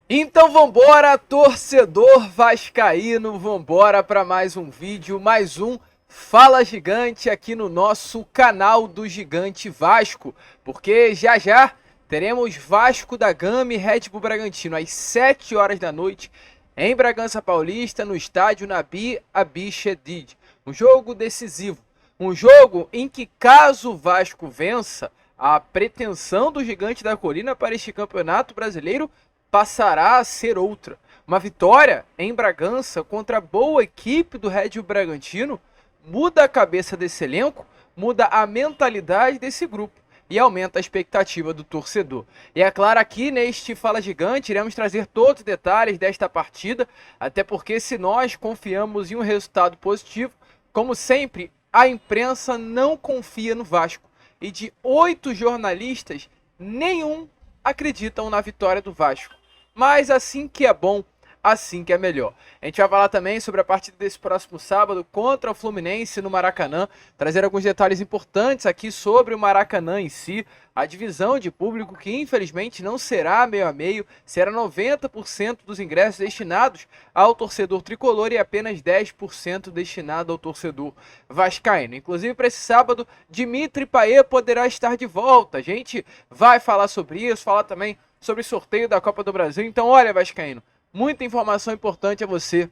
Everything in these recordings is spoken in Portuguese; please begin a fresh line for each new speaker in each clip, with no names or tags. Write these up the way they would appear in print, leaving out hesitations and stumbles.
Então vambora, torcedor vascaíno, vambora para mais um vídeo, mais um Fala Gigante aqui no nosso canal do Gigante Vasco, porque já já teremos Vasco da Gama e Red Bull Bragantino às 7 horas da noite em Bragança Paulista, no estádio Nabi Abichedid. Um jogo decisivo, um jogo em que caso o Vasco vença, a pretensão do Gigante da Colina para este campeonato brasileiro passará a ser outra. Uma vitória em Bragança contra a boa equipe do Red Bull Bragantino muda a cabeça desse elenco, muda a mentalidade desse grupo e aumenta a expectativa do torcedor. E é claro, aqui neste Fala Gigante iremos trazer todos os detalhes desta partida, até porque se nós confiamos em um resultado positivo, como sempre, a imprensa não confia no Vasco. E de 8 jornalistas, nenhum acreditam na vitória do Vasco. Mas assim que é bom, assim que é melhor. A gente vai falar também sobre a partida desse próximo sábado contra o Fluminense no Maracanã, trazer alguns detalhes importantes aqui sobre o Maracanã em si, a divisão de público que infelizmente não será meio a meio, será 90% dos ingressos destinados ao torcedor tricolor e apenas 10% destinado ao torcedor vascaíno. Inclusive para esse sábado, Dimitri Payet poderá estar de volta. A gente vai falar sobre isso, falar também sobre o sorteio da Copa do Brasil. Então olha, vascaíno, muita informação importante a você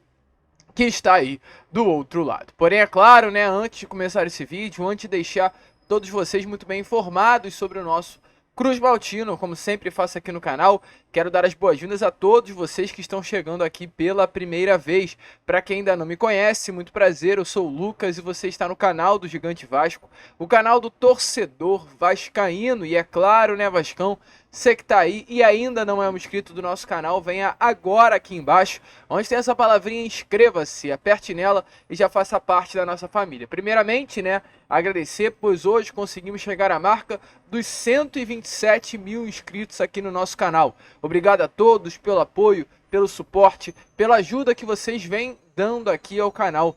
que está aí do outro lado. Porém, é claro, né, antes de começar esse vídeo, antes de deixar todos vocês muito bem informados sobre o nosso Cruz Maltino, como sempre faço aqui no canal, quero dar as boas-vindas a todos vocês que estão chegando aqui pela primeira vez. Para quem ainda não me conhece, muito prazer, eu sou o Lucas e você está no canal do Gigante Vasco, o canal do torcedor vascaíno. E é claro, né, Vascão, você que está aí e ainda não é um inscrito do nosso canal, venha agora aqui embaixo, onde tem essa palavrinha inscreva-se, aperte nela e já faça parte da nossa família. Primeiramente, né, agradecer, pois hoje conseguimos chegar à marca dos 127 mil inscritos aqui no nosso canal. Obrigado a todos pelo apoio, pelo suporte, pela ajuda que vocês vêm dando aqui ao canal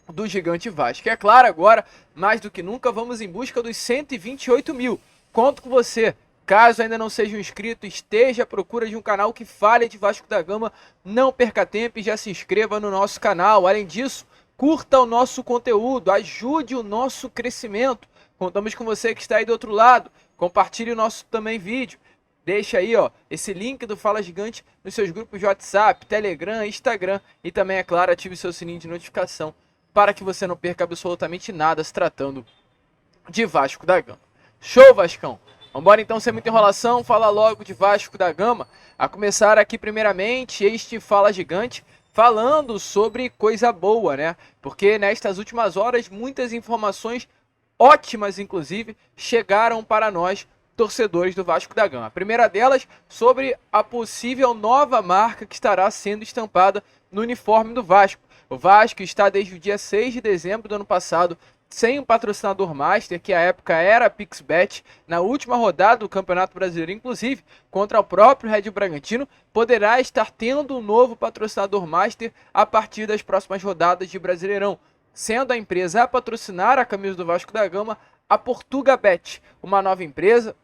do Gigante Vasco. E é claro, agora, mais do que nunca, vamos em busca dos 128 mil. Conto com você. Caso ainda não seja um inscrito, esteja à procura de um canal que fale de Vasco da Gama, não perca tempo e já se inscreva no nosso canal. Além disso, curta o nosso conteúdo, ajude o nosso crescimento. Contamos com você que está aí do outro lado. Compartilhe o nosso também vídeo. Deixa aí, ó, esse link do Fala Gigante nos seus grupos de WhatsApp, Telegram, Instagram e também, é claro, ative seu sininho de notificação para que você não perca absolutamente nada se tratando de Vasco da Gama. Show, Vascão! Vambora então, sem muita enrolação, falar logo de Vasco da Gama. A começar aqui primeiramente este Fala Gigante falando sobre coisa boa, né? Porque nestas últimas horas muitas informações ótimas, inclusive, chegaram para nós, torcedores do Vasco da Gama. A primeira delas sobre a possível nova marca que estará sendo estampada no uniforme do Vasco. O Vasco está desde o dia 6 de dezembro do ano passado sem um patrocinador master, que à época era a Pixbet. Na última rodada do Campeonato Brasileiro, inclusive, contra o próprio Red Bull Bragantino, poderá estar tendo um novo patrocinador master a partir das próximas rodadas de Brasileirão, sendo a empresa a patrocinar a camisa do Vasco da Gama a Portugabet, uma nova empresa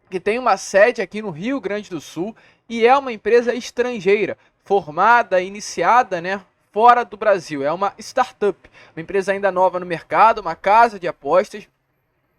que tem uma sede aqui no Rio Grande do Sul e é uma empresa estrangeira, formada, iniciada, né, fora do Brasil. É uma startup, uma empresa ainda nova no mercado, uma casa de apostas,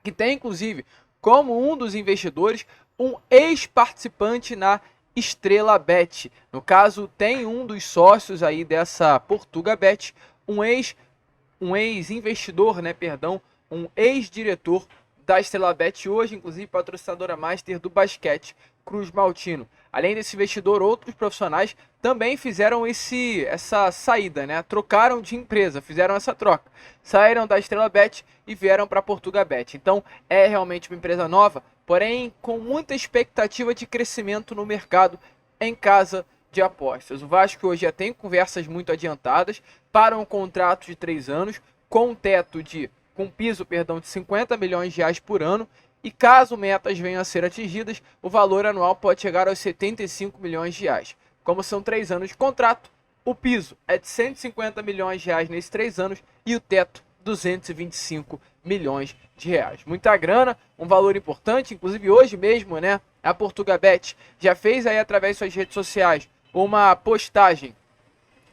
que tem inclusive como um dos investidores um ex-participante na Estrela Bet. No caso, tem um dos sócios aí dessa Portugabet, um ex-investidor, né, perdão, um ex-diretor da Estrela Bet, hoje inclusive patrocinadora master do basquete Cruz Maltino. Além desse investidor, outros profissionais também fizeram essa saída, né? Trocaram de empresa, fizeram essa troca. Saíram da Estrela Bet e vieram para a Portugabet. Então é realmente uma empresa nova, porém com muita expectativa de crescimento no mercado em casa de apostas. O Vasco hoje já tem conversas muito adiantadas para um contrato de 3 anos, com piso de 50 milhões de reais por ano. E caso metas venham a ser atingidas, o valor anual pode chegar aos 75 milhões de reais. Como são 3 anos de contrato, o piso é de 150 milhões de reais nesses 3 anos e o teto 225 milhões de reais. Muita grana, um valor importante, inclusive hoje mesmo, né, a Portugabet já fez aí através de suas redes sociais uma postagem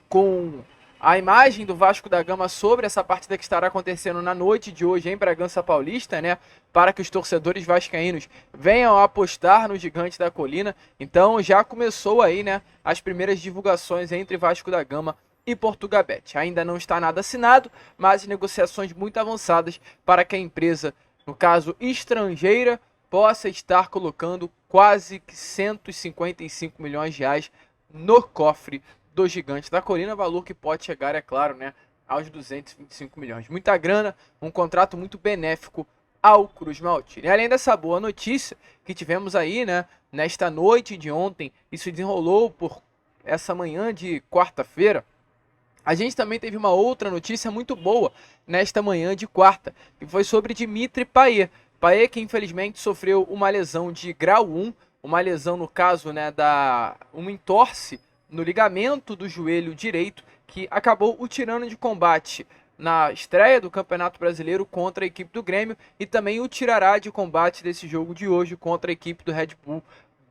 com a imagem do Vasco da Gama sobre essa partida que estará acontecendo na noite de hoje em Bragança Paulista, né? Para que os torcedores vascaínos venham apostar no Gigante da Colina. Então já começou aí, né, as primeiras divulgações entre Vasco da Gama e Portugabet. Ainda não está nada assinado, mas negociações muito avançadas para que a empresa, no caso estrangeira, possa estar colocando quase que 155 milhões de reais no cofre do Gigante da Colina, valor que pode chegar, é claro, né, aos 225 milhões. Muita grana, um contrato muito benéfico ao Cruz Maltino. E além dessa boa notícia que tivemos aí, né, nesta noite de ontem, e se desenrolou por essa manhã de quarta-feira, a gente também teve uma outra notícia muito boa nesta manhã de quarta, que foi sobre Dimitri Payet. Payet que infelizmente sofreu uma lesão de grau 1, uma lesão no caso, né, uma entorse no ligamento do joelho direito, que acabou o tirando de combate na estreia do Campeonato Brasileiro contra a equipe do Grêmio e também o tirará de combate desse jogo de hoje contra a equipe do Red Bull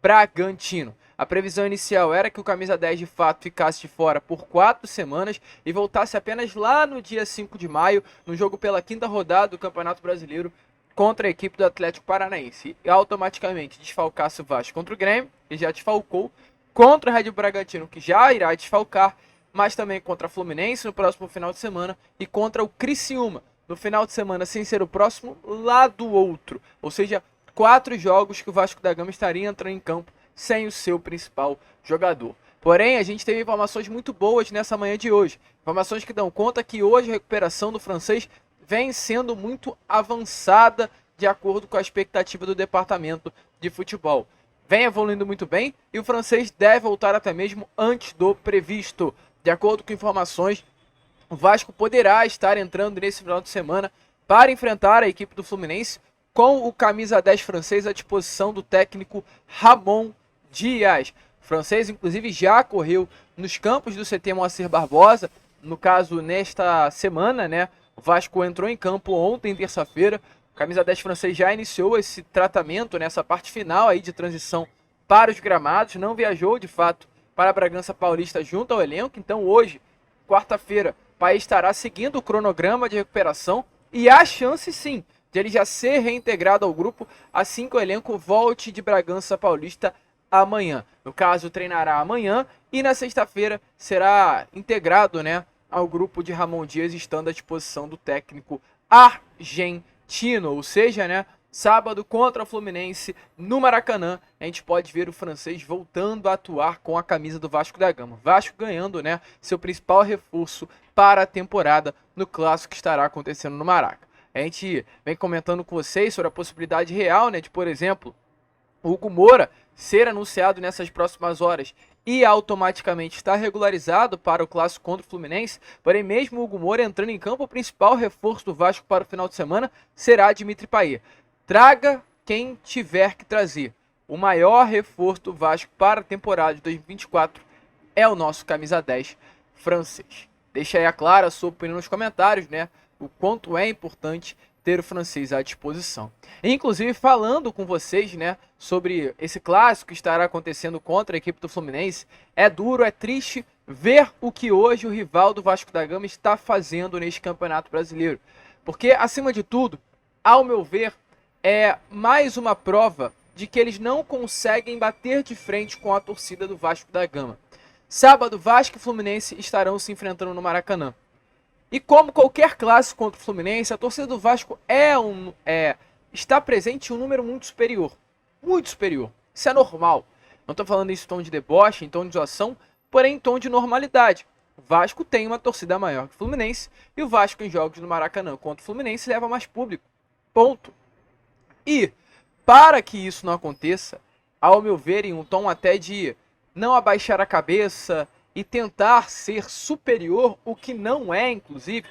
Bragantino. A previsão inicial era que o camisa 10 de fato ficasse de fora por 4 semanas e voltasse apenas lá no dia 5 de maio, no jogo pela quinta rodada do Campeonato Brasileiro contra a equipe do Atlético Paranaense, e automaticamente desfalcasse o Vasco contra o Grêmio, que já desfalcou, contra o Red Bull Bragantino, que já irá desfalcar, mas também contra a Fluminense no próximo final de semana e contra o Criciúma no final de semana, sem ser o próximo, lá do outro. Ou seja, 4 jogos que o Vasco da Gama estaria entrando em campo sem o seu principal jogador. Porém, a gente teve informações muito boas nessa manhã de hoje. Informações que dão conta que hoje a recuperação do francês vem sendo muito avançada de acordo com a expectativa do departamento de futebol. Vem evoluindo muito bem e o francês deve voltar até mesmo antes do previsto. De acordo com informações, o Vasco poderá estar entrando nesse final de semana para enfrentar a equipe do Fluminense com o camisa 10 francês à disposição do técnico Ramon Dias. O francês, inclusive, já correu nos campos do CT Moacir Barbosa, no caso, nesta semana, né? O Vasco entrou em campo ontem, terça-feira. O camisa 10 francês já iniciou esse tratamento, nessa parte final aí de transição para os gramados. Não viajou, de fato, para a Bragança Paulista junto ao elenco. Então, hoje, quarta-feira, o país estará seguindo o cronograma de recuperação e há chance, sim, de ele já ser reintegrado ao grupo assim que o elenco volte de Bragança Paulista amanhã. No caso, treinará amanhã e na sexta-feira será integrado, né, ao grupo de Ramon Dias, estando à disposição do técnico argentino. Ou seja, né, sábado contra o Fluminense no Maracanã, a gente pode ver o francês voltando a atuar com a camisa do Vasco da Gama. Vasco ganhando, né, seu principal reforço para a temporada no clássico que estará acontecendo no Maraca. A gente vem comentando com vocês sobre a possibilidade real, né, de, por exemplo, o Hugo Moura ser anunciado nessas próximas horas e automaticamente estar regularizado para o clássico contra o Fluminense. Porém, mesmo o Hugo Moura entrando em campo, o principal reforço do Vasco para o final de semana será Dimitri Payet. Traga quem tiver que trazer. O maior reforço do Vasco para a temporada de 2024 é o nosso camisa 10 francês. Deixa aí a clara a sua opinião nos comentários, né? O quanto é importante ter o francês à disposição. Inclusive, falando com vocês, né, sobre esse clássico que estará acontecendo contra a equipe do Fluminense, é duro, é triste ver o que hoje o rival do Vasco da Gama está fazendo neste Campeonato Brasileiro. Porque, acima de tudo, ao meu ver, é mais uma prova de que eles não conseguem bater de frente com a torcida do Vasco da Gama. Sábado, Vasco e Fluminense estarão se enfrentando no Maracanã. E como qualquer clássico contra o Fluminense, a torcida do Vasco está presente em um número muito superior. Muito superior. Isso é normal. Não estou falando isso em tom de deboche, em tom de zoação, porém em tom de normalidade. O Vasco tem uma torcida maior que o Fluminense e o Vasco em jogos no Maracanã contra o Fluminense leva mais público. Ponto. E, para que isso não aconteça, ao meu ver, em um tom até de não abaixar a cabeça e tentar ser superior, o que não é, inclusive,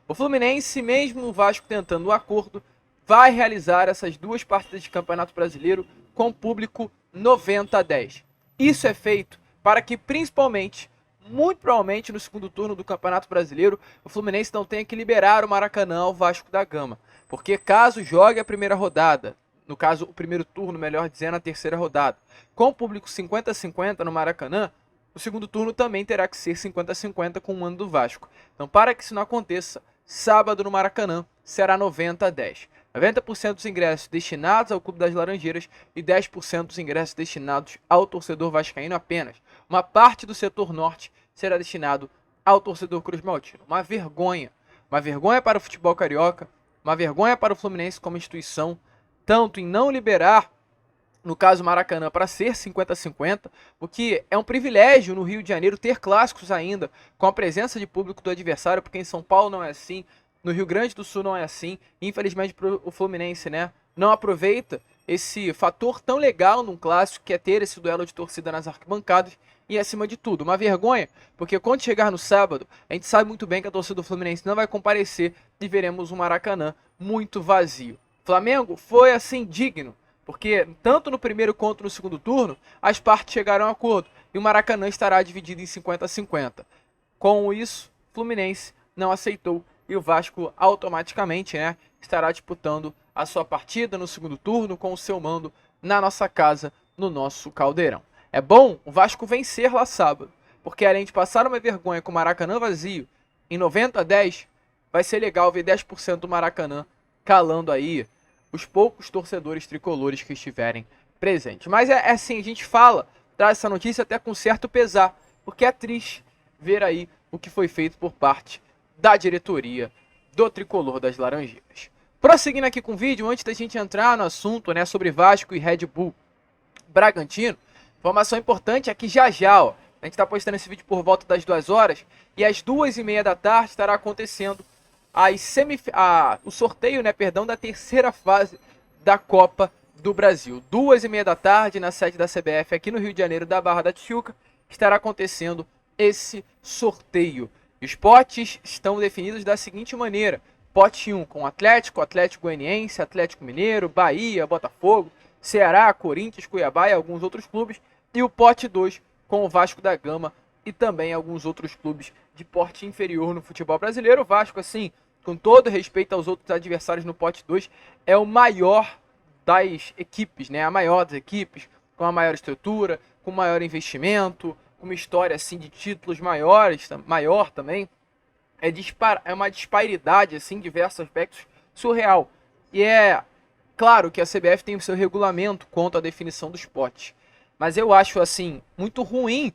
o Fluminense, mesmo o Vasco tentando o acordo, vai realizar essas 2 partidas de Campeonato Brasileiro com público 90-10. Isso é feito para que, principalmente, muito provavelmente no segundo turno do Campeonato Brasileiro o Fluminense não tenha que liberar o Maracanã ao Vasco da Gama. Porque caso jogue a primeira rodada, no caso o primeiro turno, melhor dizendo, a terceira rodada, com o público 50-50 no Maracanã, o segundo turno também terá que ser 50-50 com o mando do Vasco. Então, para que isso não aconteça, sábado no Maracanã será 90-10. 90% dos ingressos destinados ao Clube das Laranjeiras e 10% dos ingressos destinados ao torcedor vascaíno apenas. Uma parte do setor norte será destinado ao torcedor cruz-maltino. Uma vergonha para o futebol carioca, uma vergonha para o Fluminense como instituição, tanto em não liberar, no caso Maracanã, para ser 50-50, o que é um privilégio no Rio de Janeiro ter clássicos ainda, com a presença de público do adversário, porque em São Paulo não é assim, no Rio Grande do Sul não é assim, infelizmente o Fluminense, né, não aproveita esse fator tão legal num clássico, que é ter esse duelo de torcida nas arquibancadas, e acima de tudo, uma vergonha, porque quando chegar no sábado, a gente sabe muito bem que a torcida do Fluminense não vai comparecer e veremos um Maracanã muito vazio. Flamengo foi assim digno, porque tanto no primeiro quanto no segundo turno, as partes chegaram a acordo e o Maracanã estará dividido em 50-50. Com isso, o Fluminense não aceitou e o Vasco automaticamente, né, estará disputando a sua partida no segundo turno com o seu mando na nossa casa, no nosso Caldeirão. É bom o Vasco vencer lá sábado, porque além de passar uma vergonha com o Maracanã vazio em 90-10, vai ser legal ver 10% do Maracanã calando aí os poucos torcedores tricolores que estiverem presentes. Mas é assim, a gente traz essa notícia até com certo pesar, porque é triste ver aí o que foi feito por parte da diretoria do Tricolor das Laranjeiras. Prosseguindo aqui com o vídeo, antes da gente entrar no assunto, né, sobre Vasco e Red Bull Bragantino, informação importante é que já, ó, a gente está postando esse vídeo por volta das 2 horas, e às 2h30 da tarde estará acontecendo o sorteio, né, da terceira fase da Copa do Brasil. 2h30 da tarde, na sede da CBF, aqui no Rio de Janeiro, da Barra da Tijuca, estará acontecendo esse sorteio. Os potes estão definidos da seguinte maneira: pote 1 com Atlético, Atlético Goianiense, Atlético Mineiro, Bahia, Botafogo, Ceará, Corinthians, Cuiabá e alguns outros clubes, e o pote 2 com o Vasco da Gama e também alguns outros clubes de porte inferior no futebol brasileiro. O Vasco, assim, com todo respeito aos outros adversários no pote 2, é o maior das equipes, né? A maior das equipes, com a maior estrutura, com maior investimento, com uma história assim de títulos maior também. É uma disparidade assim, em diversos aspectos, surreal. E é claro que a CBF tem o seu regulamento quanto à definição dos potes, mas eu acho assim muito ruim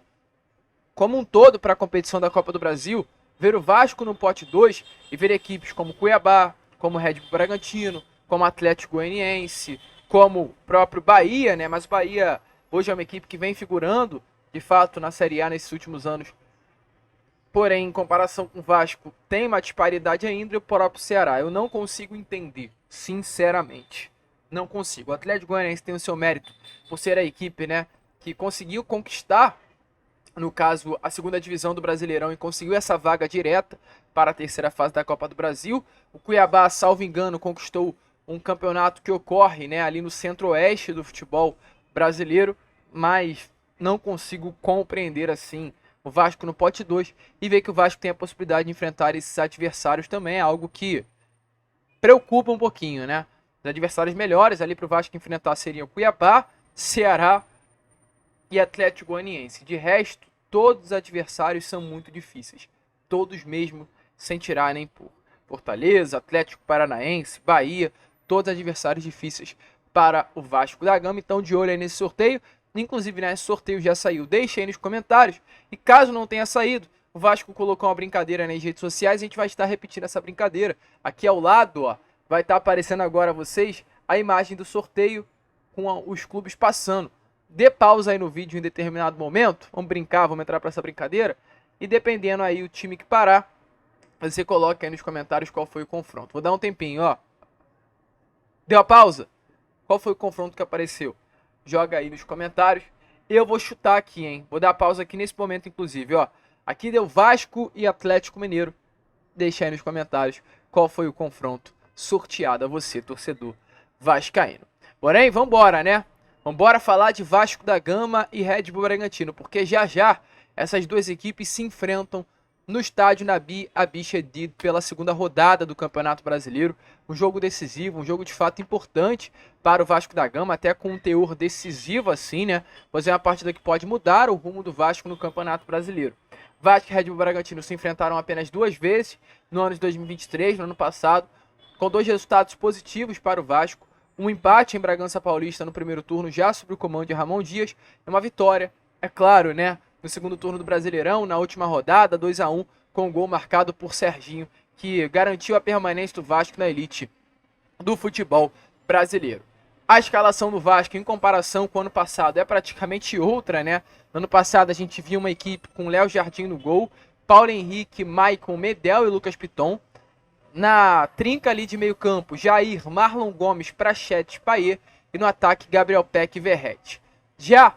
como um todo para a competição da Copa do Brasil ver o Vasco no pote 2 e ver equipes como Cuiabá, como Red Bull Bragantino, como Atlético Goianiense, como o próprio Bahia, né? Mas o Bahia hoje é uma equipe que vem figurando de fato na Série A nesses últimos anos. Porém, em comparação com o Vasco, tem uma disparidade ainda, e o próprio Ceará. Eu não consigo entender, sinceramente. Não consigo. O Atlético Goianiense tem o seu mérito por ser a equipe, né, que conseguiu conquistar, no caso, a segunda divisão do Brasileirão e conseguiu essa vaga direta para a terceira fase da Copa do Brasil. O Cuiabá, salvo engano, conquistou um campeonato que ocorre, né, ali no centro-oeste do futebol brasileiro, mas não consigo compreender assim o Vasco no pote 2 e ver que o Vasco tem a possibilidade de enfrentar esses adversários também é algo que preocupa um pouquinho, né? Os adversários melhores ali para o Vasco enfrentar seriam Cuiabá, Ceará e Atlético Goianiense. De resto, todos os adversários são muito difíceis. Todos mesmo, sem tirar nem pôr. Fortaleza, Atlético Paranaense, Bahia, todos adversários difíceis para o Vasco da Gama. Então, de olho aí nesse sorteio. Inclusive, né, esse sorteio já saiu. Deixe aí nos comentários. E caso não tenha saído, o Vasco colocou uma brincadeira nas redes sociais. A gente vai estar repetindo essa brincadeira. Aqui ao lado, ó, vai estar aparecendo agora a vocês a imagem do sorteio com os clubes passando. Dê pausa aí no vídeo em determinado momento. Vamos brincar, vamos entrar para essa brincadeira. E dependendo aí o time que parar, você coloca aí nos comentários qual foi o confronto. Vou dar um tempinho, ó. Deu a pausa? Qual foi o confronto que apareceu? Joga aí nos comentários. Eu vou chutar aqui, hein? Vou dar pausa aqui nesse momento, inclusive, ó. Aqui deu Vasco e Atlético Mineiro. Deixa aí nos comentários qual foi o confronto sorteado a você, torcedor vascaíno. Porém, vambora, né? Vambora falar de Vasco da Gama e Red Bull Bragantino, porque já Essas duas equipes se enfrentam no estádio Nabi Abichedid pela segunda rodada do Campeonato Brasileiro. Um jogo decisivo, um jogo de fato importante para o Vasco da Gama, até com um teor decisivo assim, né? Pois é uma partida que pode mudar o rumo do Vasco no Campeonato Brasileiro. Vasco e Red Bull Bragantino se enfrentaram apenas 2 vezes no ano de 2023, no ano passado, com 2 resultados positivos para o Vasco. Um empate em Bragança Paulista no primeiro turno, já sob o comando de Ramon Dias, e uma vitória, é claro, né, no segundo turno do Brasileirão, na última rodada, 2-1, com um gol marcado por Serginho, que garantiu a permanência do Vasco na elite do futebol brasileiro. A escalação do Vasco, em comparação com o ano passado, é praticamente outra, né? No ano passado a gente viu uma equipe com Léo Jardim no gol, Paulo Henrique, Maicon, Medel e Lucas Piton. Na trinca ali de meio campo, Jair, Marlon Gomes, Prachetes, Payet. E no ataque, Gabriel Peck e Verratti. Já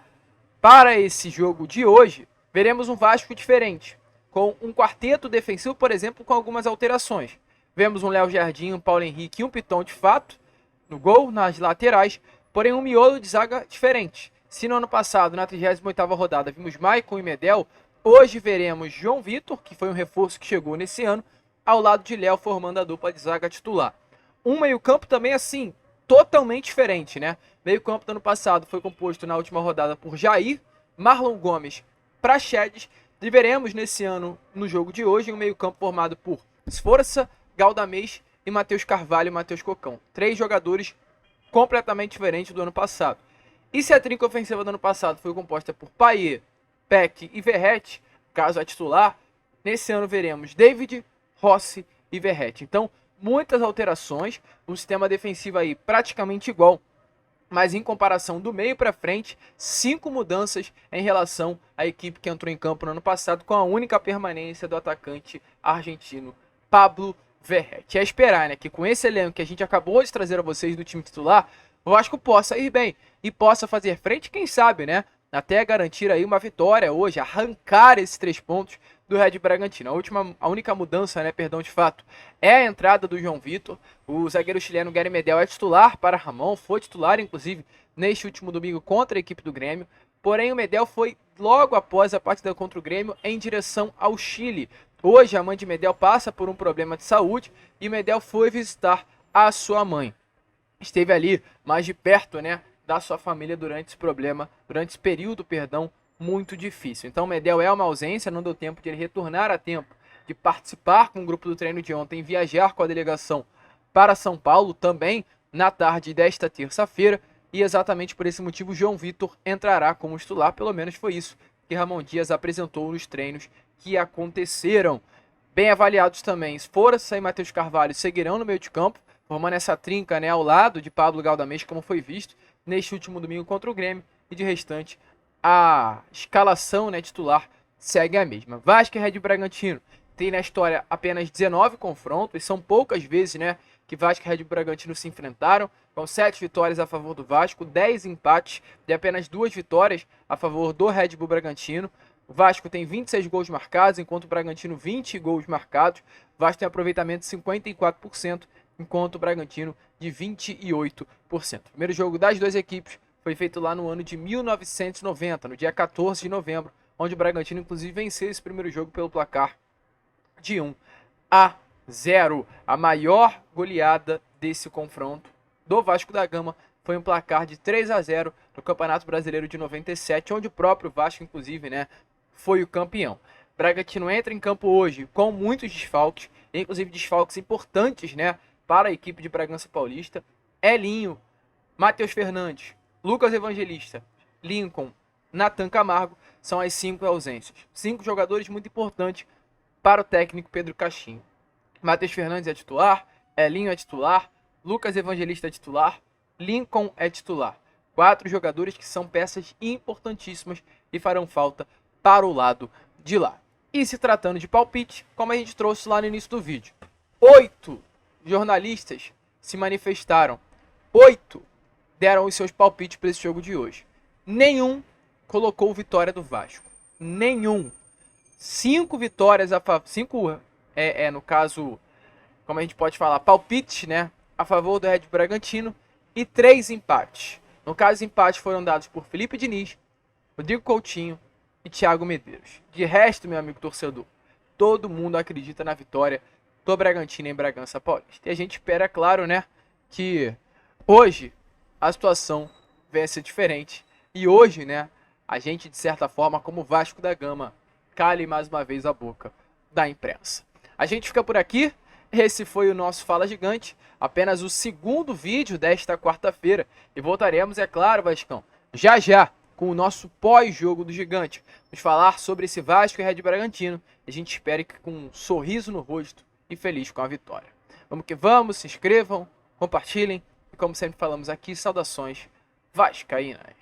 para esse jogo de hoje, veremos um Vasco diferente, com um quarteto defensivo, por exemplo, com algumas alterações. Vemos um Léo Jardim, um Paulo Henrique e um Piton de fato no gol, nas laterais, porém um miolo de zaga diferente. Se no ano passado, na 38ª rodada, vimos Maicon e Medel, hoje veremos João Vitor, que foi um reforço que chegou nesse ano, ao lado de Léo, formando a dupla de zaga titular. Um meio-campo também assim, totalmente diferente, né? Meio-campo do ano passado foi composto na última rodada por Jair, Marlon Gomes, Praxedes, e veremos nesse ano, no jogo de hoje, um meio-campo formado por Sforza, Galdamés e Matheus Carvalho e Matheus Cocão. 3 jogadores completamente diferentes do ano passado. E se a trinca ofensiva do ano passado foi composta por Payet, Peck e Verratti, caso a titular, nesse ano veremos David, Rossi e Verratti. Então, muitas alterações, um sistema defensivo aí praticamente igual, mas em comparação do meio para frente, 5 mudanças em relação à equipe que entrou em campo no ano passado, com a única permanência do atacante argentino Pablo Verratti. É esperar, né, que com esse elenco que a gente acabou de trazer a vocês do time titular, o Vasco possa ir bem e possa fazer frente, quem sabe, né, até garantir aí uma vitória hoje, arrancar esses 3 pontos do Red Bragantino. A única mudança, né, de fato, é a entrada do João Vitor. O zagueiro chileno Gary Medel é titular para Ramon, foi titular inclusive neste último domingo contra a equipe do Grêmio. Porém o Medel foi logo após a partida contra o Grêmio em direção ao Chile. Hoje a mãe de Medel passa por um problema de saúde e Medel foi visitar a sua mãe. Esteve ali mais de perto, né, da sua família durante esse período, muito difícil. Então Medel é uma ausência, não deu tempo de ele retornar a tempo de participar com o grupo do treino de ontem, viajar com a delegação para São Paulo também na tarde desta terça-feira, e exatamente por esse motivo João Vitor entrará como titular, pelo menos foi isso que Ramon Dias apresentou nos treinos que aconteceram. Bem avaliados também, Sforza e Matheus Carvalho seguirão no meio de campo, formando essa trinca, né, ao lado de Pablo Galdamés, como foi visto neste último domingo contra o Grêmio, e de restante a escalação, né, titular segue a mesma. Vasco e Red Bragantino tem na história apenas 19 confrontos, e são poucas vezes, né, que Vasco e Red Bragantino se enfrentaram, com 7 vitórias a favor do Vasco, 10 empates e apenas 2 vitórias a favor do Red Bull Bragantino. O Vasco tem 26 gols marcados, enquanto o Bragantino 20 gols marcados. O Vasco tem aproveitamento de 54%, enquanto o Bragantino de 28%. O primeiro jogo das duas equipes foi feito lá no ano de 1990, no dia 14 de novembro, onde o Bragantino inclusive venceu esse primeiro jogo pelo placar de 1-0. A maior goleada desse confronto do Vasco da Gama foi um placar de 3-0 no Campeonato Brasileiro de 97, onde o próprio Vasco, inclusive, né, foi o campeão. Bragantino entra em campo hoje com muitos desfalques, inclusive desfalques importantes, né, para a equipe de Bragança Paulista. Elinho, Matheus Fernandes, Lucas Evangelista, Lincoln, Nathan Camargo são as 5 ausências. 5 jogadores muito importantes para o técnico Pedro Caixinha. Matheus Fernandes é titular, Elinho é titular, Lucas Evangelista é titular, Lincoln é titular. 4 jogadores que são peças importantíssimas e farão falta para o lado de lá. E se tratando de palpite, como a gente trouxe lá no início do vídeo, 8 jornalistas se manifestaram, 8 deram os seus palpites para esse jogo de hoje. Nenhum colocou vitória do Vasco. Nenhum. 5 vitórias a favor. 5 no caso, como a gente pode falar, palpites, né, a favor do Red Bragantino, e 3 empates. No caso, os empates foram dados por Felipe Diniz, Rodrigo Coutinho, e Thiago Medeiros. De resto, meu amigo torcedor, todo mundo acredita na vitória do Bragantino em Bragança Paulista. E a gente espera, claro, né, que hoje a situação venha a ser diferente. E hoje, né, a gente, de certa forma, como Vasco da Gama, cale mais uma vez a boca da imprensa. A gente fica por aqui. Esse foi o nosso Fala Gigante, apenas o segundo vídeo desta quarta-feira. E voltaremos, é claro, Vascão, já já, com o nosso pós-jogo do Gigante. Vamos falar sobre esse Vasco e Red Bragantino. A gente espera que com um sorriso no rosto e feliz com a vitória. Vamos que vamos, se inscrevam, compartilhem. E como sempre falamos aqui, saudações vascaínas.